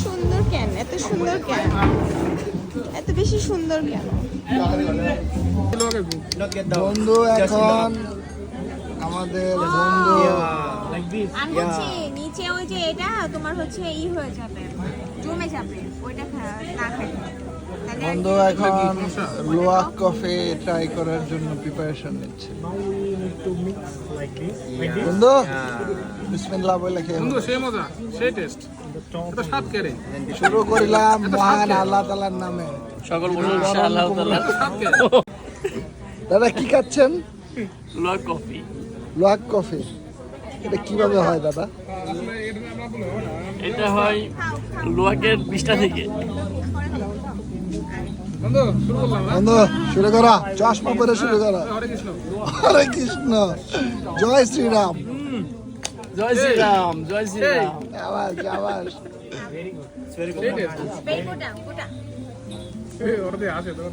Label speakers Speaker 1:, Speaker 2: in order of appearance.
Speaker 1: সুন্দর কেন? এত সুন্দর কেন? এত বেশি সুন্দর কেন?
Speaker 2: বন্ধু এখন আমাদের বন্ধু
Speaker 1: আমি বলছি নিচে ওই যে এটা তোমার হচ্ছে হয়ে যাবে, জমে যাবে, ওইটা না খাই।
Speaker 2: বন্ধু এখন লুয়াক কফি ট্রাই করার জন্য প্রিপারেশন নিচ্ছে। বন্ধু বিসমিল্লাহ বলে খেয়ে
Speaker 3: বন্ধু সেই মজা সেই টেস্ট এটা স্বাদ কেড়ে
Speaker 2: শুরু করিলাম মহান আল্লাহ তাআলার নামে।
Speaker 4: সকল প্রশংসা আল্লাহ তাআলার।
Speaker 2: দাদা কি খাচ্ছেন?
Speaker 4: Luwak coffee.
Speaker 2: লুয়াক কফি এটা কিভাবে হয় দাদা?
Speaker 4: এটা হয় লুয়াকের বিষ্ঠা থেকে।
Speaker 3: বন্ধু শুরু করলাম
Speaker 2: বন্ধু শুরু করা, চশমা পরে শুরু করা।
Speaker 3: হরে কৃষ্ণ
Speaker 2: হরে কৃষ্ণ, জয় শ্রীরাম।
Speaker 4: জয় শ্রীরাম, জয় শ্রীরাম।
Speaker 2: আওয়াজ আওয়াজ
Speaker 3: সেই টেস্ট
Speaker 1: বের কোটা কোটা
Speaker 3: ওর দিয়ে আসে তখন